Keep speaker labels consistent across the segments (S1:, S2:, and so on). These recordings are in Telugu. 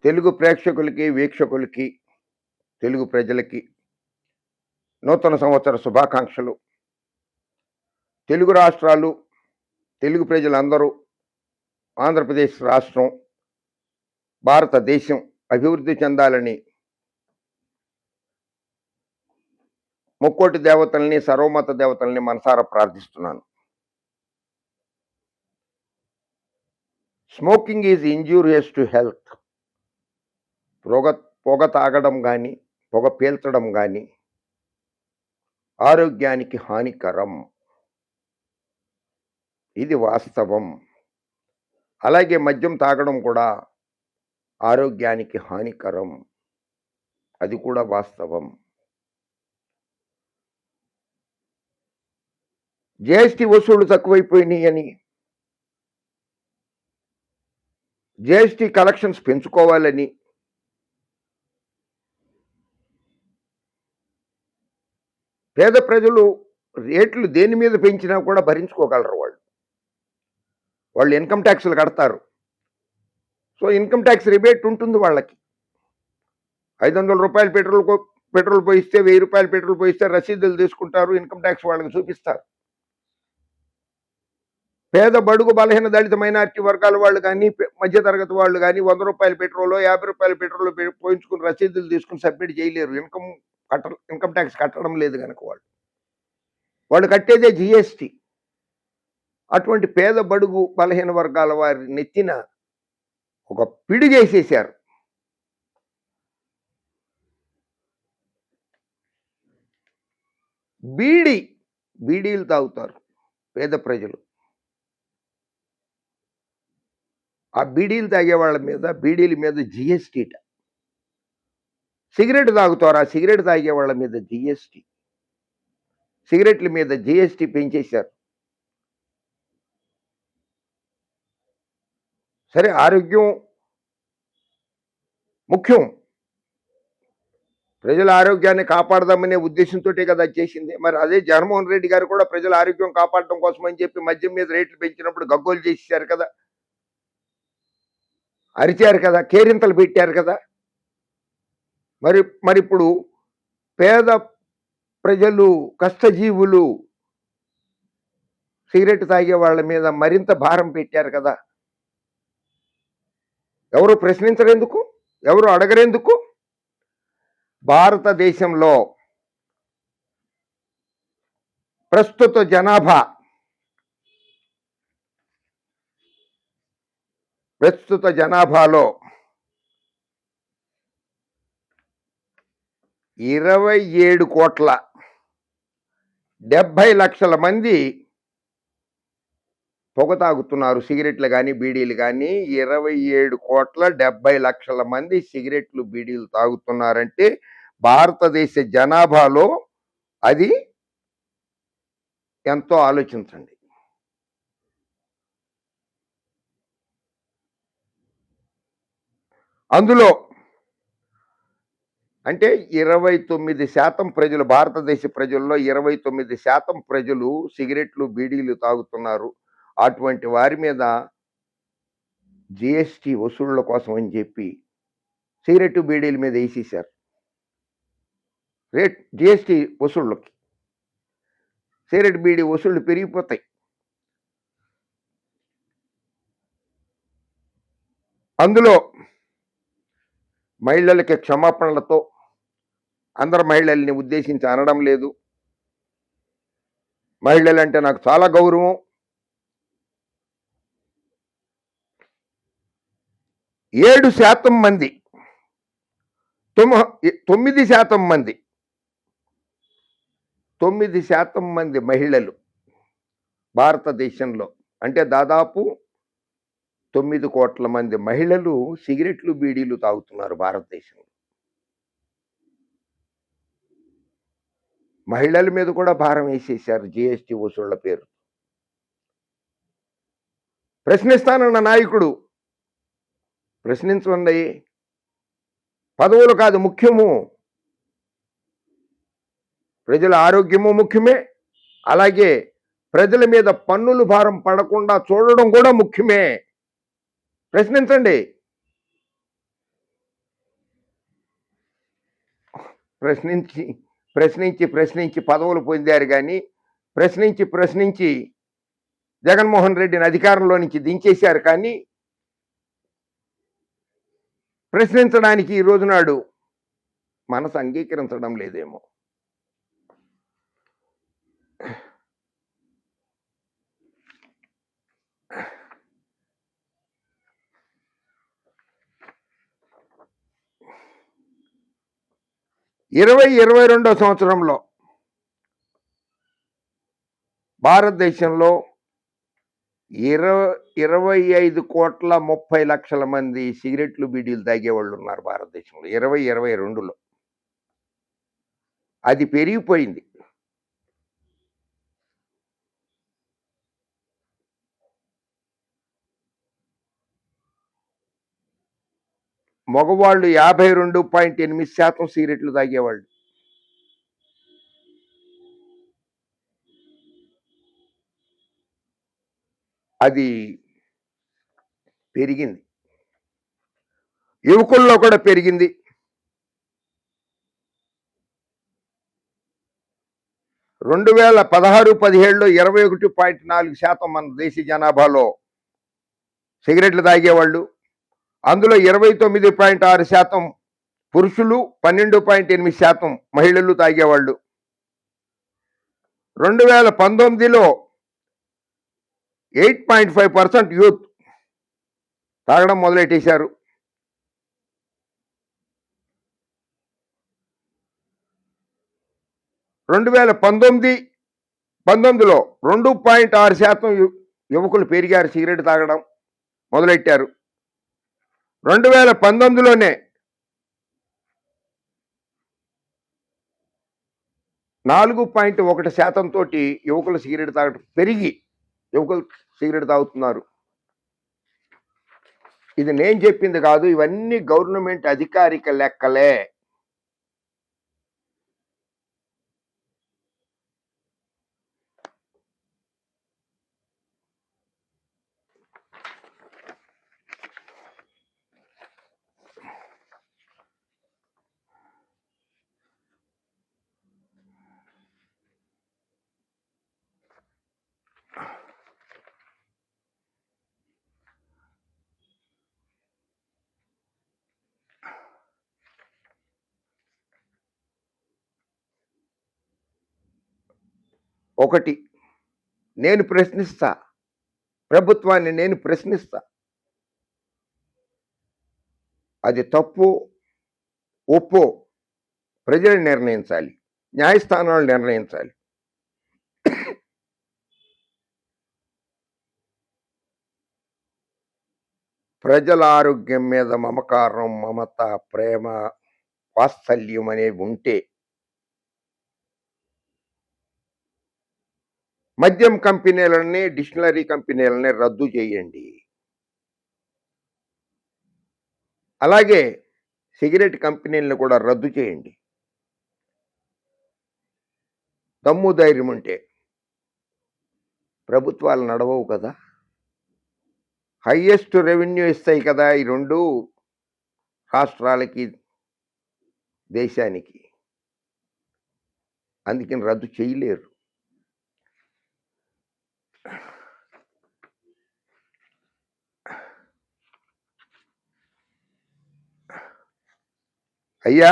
S1: తెలుగు ప్రేక్షకులకి, వీక్షకులకి, తెలుగు ప్రజలకి నూతన సంవత్సర శుభాకాంక్షలు. తెలుగు రాష్ట్రాలు, తెలుగు ప్రజలందరూ, ఆంధ్రప్రదేశ్ రాష్ట్రం, భారతదేశం అభివృద్ధి చెందాలని ముక్కోటి దేవతల్ని, సర్వమత దేవతల్ని మనసారా ప్రార్థిస్తున్నాను. Smoking is injurious to health. పొగ తాగడం కానీ, పొగ పీల్చడం కానీ ఆరోగ్యానికి హానికరం. ఇది వాస్తవం. అలాగే మద్యం తాగడం కూడా ఆరోగ్యానికి హానికరం. అది కూడా వాస్తవం. జీఎస్టీ వసూళ్లు తక్కువైపోయినాయని, జీఎస్టీ కలెక్షన్స్ పెంచుకోవాలని పేద ప్రజలు రేట్లు దేని మీద పెంచినా కూడా భరించుకోగలరు. వాళ్ళు ఇన్కమ్ ట్యాక్స్లు కడతారు. సో ఇన్కమ్ ట్యాక్స్ రిబేట్ ఉంటుంది వాళ్ళకి. 500 రూపాయలు పెట్రోల్ పోయిస్తే, 1000 రూపాయలు పెట్రోల్ పోయిస్తే రసీదులు తీసుకుంటారు, ఇన్కమ్ ట్యాక్స్ వాళ్ళకి చూపిస్తారు. పేద బడుగు బలహీన దళిత మైనారిటీ వర్గాల వాళ్ళు కానీ, మధ్యతరగతి వాళ్ళు కానీ 100 రూపాయల పెట్రోల్, 50 రూపాయల పెట్రోల్ పోయించుకుని రసీదులు తీసుకుని సబ్మిట్ చేయలేరు. ఇన్కమ్ ట్యాక్స్ కట్టడం లేదు కనుక వాళ్ళు కట్టేదే జిఎస్టీ. అటువంటి పేద బడుగు బలహీన వర్గాల వారి నెత్తిన ఒక పిడిగేసేశారు. బీడీలు తాగుతారు పేద ప్రజలు. ఆ బీడీలు తాగే వాళ్ళ మీద, బీడీల మీద జిఎస్టీ. సిగరెట్ తాగుతారు, ఆ సిగరెట్ తాగే వాళ్ళ మీద జిఎస్టీ. సిగరెట్ల మీద జిఎస్టీ పెంచేశారు. సరే, ఆరోగ్యం ముఖ్యం. ప్రజల ఆరోగ్యాన్ని కాపాడదామనే ఉద్దేశంతో కదా చేసింది. మరి అదే జగన్మోహన్ రెడ్డి గారు కూడా ప్రజల ఆరోగ్యం కాపాడడం కోసం అని చెప్పి మద్యం మీద రేట్లు పెంచినప్పుడు గగ్గోలు చేసేసారు కదా, అరిచారు కదా, కేరింతలు పెట్టారు కదా. మరి ఇప్పుడు పేద ప్రజలు, కష్టజీవులు, సిగరెట్ తాగే వాళ్ళ మీద మరింత భారం పెట్టారు కదా. ఎవరు ప్రశ్నించరెందుకు? ఎవరు అడగరెందుకు? భారతదేశంలో ప్రస్తుత జనాభాలో 27,70,00,000 మంది పొగ తాగుతున్నారు. సిగరెట్లు కానీ, బీడీలు కానీ 27,70,00,000 మంది సిగరెట్లు, బీడీలు తాగుతున్నారంటే భారతదేశ జనాభాలో అది ఎంతో ఆలోచించండి. అందులో అంటే 29% ప్రజలు, భారతదేశ ప్రజల్లో 29% ప్రజలు సిగరెట్లు, బీడీలు తాగుతున్నారు. అటువంటి వారి మీద జిఎస్టీ వసూళ్ల కోసం అని చెప్పి సిగరెట్, బీడీల మీద వేసేశారు రేట్. జిఎస్టీ వసూళ్ళకి సిగరెట్, బీడీ వసూళ్లు పెరిగిపోతాయి. అందులో మహిళలకి క్షమాపణలతో, అందరు మహిళల్ని ఉద్దేశించి అనడం లేదు. మహిళలంటే నాకు చాలా గౌరవం. 7% మంది, 9% మంది మహిళలు భారతదేశంలో, అంటే దాదాపు 9 కోట్ల మంది మహిళలు సిగరెట్లు, బీడీలు తాగుతున్నారు భారతదేశంలో. మహిళల మీద కూడా భారం వేసేశారు జిఎస్టీ వసూళ్ల పేరు. ప్రశ్నిస్తానన్న నాయకుడు ప్రశ్నించండి. పదవులు కాదు ముఖ్యము, ప్రజల ఆరోగ్యము ముఖ్యమే. అలాగే ప్రజల మీద పన్నులు భారం పడకుండా చూడడం కూడా ముఖ్యమే. ప్రశ్నించండి. ప్రశ్నించి ప్రశ్నించి ప్రశ్నించి పదవులు పొందారు కానీ ప్రశ్నించి ప్రశ్నించి జగన్మోహన్ రెడ్డిని అధికారంలో నుంచి దించేశారు. కానీ ప్రశ్నించడానికి ఈ రోజు నాడు మనసు అంగీకరించడం లేదేమో. ఇరవై 22వ సంవత్సరంలో భారతదేశంలో 25,30,00,000 మంది సిగరెట్లు బీడీలు తాగేవాళ్ళు ఉన్నారు భారతదేశంలో 2022లో. అది పెరిగిపోయింది. మగవాళ్ళు 52.8% సిగరెట్లు తాగేవాళ్ళు. అది పెరిగింది. యువకుల్లో కూడా పెరిగింది. 2016-17లో 21.4% మన దేశ జనాభాలో సిగరెట్లు తాగేవాళ్ళు. అందులో 29.6% పురుషులు, 12.8% మహిళలు తాగేవాళ్ళు. 2019లో 8.5% యూత్ తాగడం మొదలెట్టేశారు. 2019లో 2.6% యువకులు పెరిగారు, సిగరెట్ తాగడం మొదలెట్టారు. 2019లోనే 4.1% తోటి యువకులు సిగరెట్ తాగడం పెరిగి యువకులు సిగరెట్ తాగుతున్నారు. ఇది నేను చెప్పింది కాదు, ఇవన్నీ గవర్నమెంట్ అధికారిక లెక్కలే. ఒకటి, నేను ప్రశ్నిస్తా, ప్రభుత్వాన్ని నేను ప్రశ్నిస్తా. అది తప్పు ఒప్పో ప్రజలు నిర్ణయించాలి, న్యాయస్థానాలు నిర్ణయించాలి. ప్రజల ఆరోగ్యం మీద మమకారం, మమత, ప్రేమ, వాత్సల్యం అనేవి ఉంటే మద్యం కంపెనీలని, డిక్షనరీ కంపెనీలని రద్దు చేయండి. అలాగే సిగరెట్ కంపెనీలను కూడా రద్దు చేయండి. దమ్ము ధైర్యం ఉంటే. ప్రభుత్వాలు నడవవు కదా, హైయెస్ట్ రెవెన్యూ ఇస్తాయి కదా ఈ రెండు రాష్ట్రాలకి, దేశానికి. అందుకని రద్దు చేయలేరు. అయ్యా,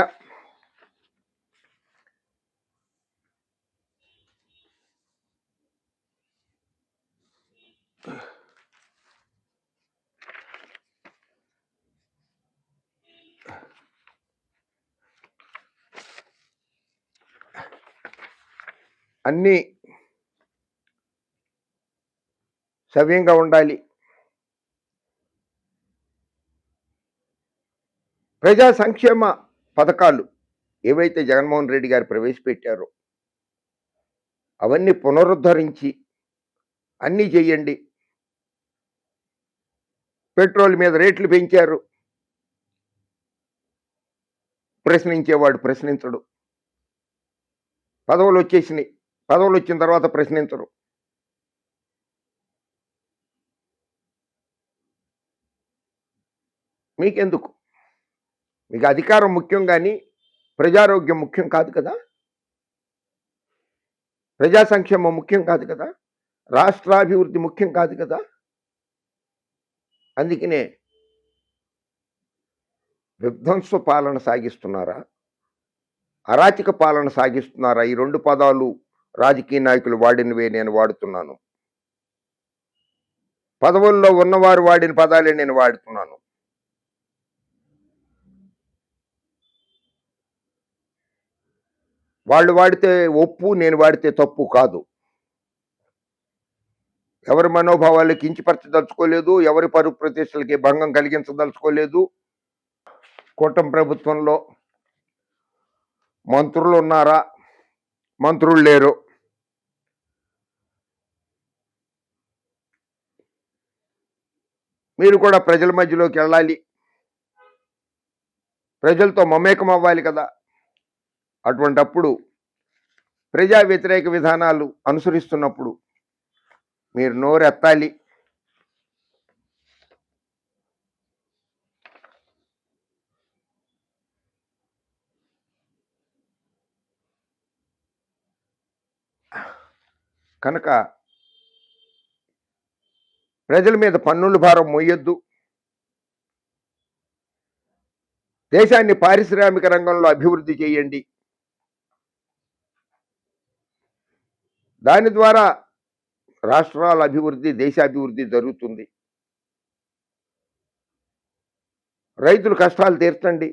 S1: అన్నీ సవ్యంగా ఉండాలి. ప్రజా సంక్షేమ పథకాలు ఏవైతే జగన్మోహన్ రెడ్డి గారు ప్రవేశపెట్టారో అవన్నీ పునరుద్ధరించి అన్నీ చెయ్యండి. పెట్రోల్ మీద రేట్లు పెంచారు, ప్రశ్నించేవాడు ప్రశ్నించడు. పదవులు వచ్చేసినాయి, పదవులు వచ్చిన తర్వాత ప్రశ్నించరు. మీకెందుకు? మీకు అధికారం ముఖ్యం కానీ ప్రజారోగ్యం ముఖ్యం కాదు కదా? ప్రజా సంక్షేమం ముఖ్యం కాదు కదా? రాష్ట్రాభివృద్ధి ముఖ్యం కాదు కదా? అందుకనే విధ్వంస పాలన సాగిస్తున్నారా? అరాచక పాలన సాగిస్తున్నారా? ఈ 2 పదాలు రాజకీయ నాయకులు వాడినవే నేను వాడుతున్నాను. పదవుల్లో ఉన్నవారు వాడిన పదాలే నేను వాడుతున్నాను. వాళ్ళు వాడితే ఒప్పు, నేను వాడితే తప్పు కాదు. ఎవరి మనోభావాలు కించపరచదలుచుకోలేదు, ఎవరి పరువు ప్రతిష్టలకి భంగం కలిగించదలుచుకోలేదు. కూటమి ప్రభుత్వంలో మంత్రులు ఉన్నారా? మంత్రులు లేరు. మీరు కూడా ప్రజల మధ్యలోకి వెళ్ళాలి, ప్రజలతో మమేకం అవ్వాలి కదా. అటువంటప్పుడు ప్రజా వ్యతిరేక విధానాలు అనుసరిస్తున్నప్పుడు మీరు నోరెత్తాలి. కనుక ప్రజల మీద పన్నుల భారం మోయొద్దు. దేశాన్ని పారిశ్రామిక రంగంలో అభివృద్ధి చేయండి. దాని ద్వారా రాష్ట్రాల అభివృద్ధి, దేశాభివృద్ధి జరుగుతుంది. రైతులు కష్టాలు తీర్చండి.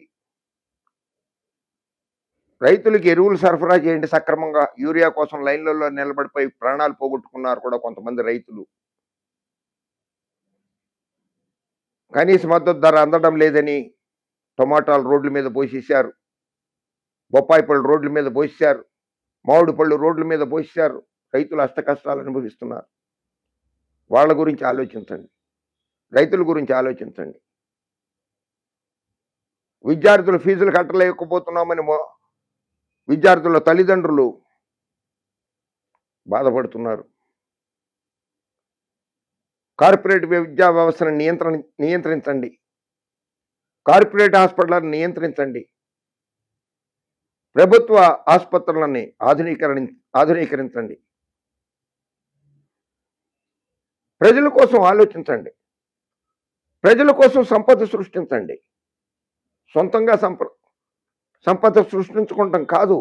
S1: రైతులకి ఎరువులు సరఫరా చేయండి సక్రమంగా. యూరియా కోసం లైన్లలో నిలబడిపోయి ప్రాణాలు పోగొట్టుకున్నారు కూడా కొంతమంది రైతులు. కనీస మద్దతు ధర అందడం లేదని టమాటాలు రోడ్ల మీద పోసేశారు, బొప్పాయి పళ్ళు రోడ్ల మీద పోసేశారు, మామిడి పళ్ళు రోడ్ల మీద పోసేశారు. రైతులు అష్ట కష్టాలు అనుభవిస్తున్నారు. వాళ్ళ గురించి ఆలోచించండి, రైతుల గురించి ఆలోచించండి. విద్యార్థులు ఫీజులు కట్టలేకపోతున్నామని విద్యార్థుల తల్లిదండ్రులు బాధపడుతున్నారు. కార్పొరేట్ విద్యా వ్యవస్థను నియంత్రించండి. కార్పొరేట్ హాస్పిటళ్లను నియంత్రించండి. ప్రభుత్వ ఆసుపత్రులని ఆధునీకరించండి. ప్రజల కోసం ఆలోచించండి. ప్రజల కోసం సంపద సృష్టించండి. సొంతంగా సంపద సృష్టించుకోవటం కాదు.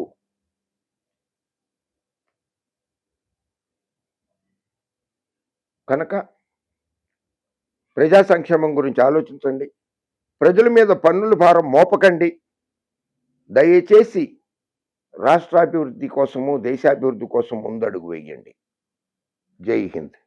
S1: కనుక ప్రజా సంక్షేమం గురించి ఆలోచించండి. ప్రజల మీద పన్నుల భారం మోపకండి. దయచేసి రాష్ట్రాభివృద్ధి కోసము, దేశాభివృద్ధి కోసం ముందడుగు వేయండి. జై హింద్.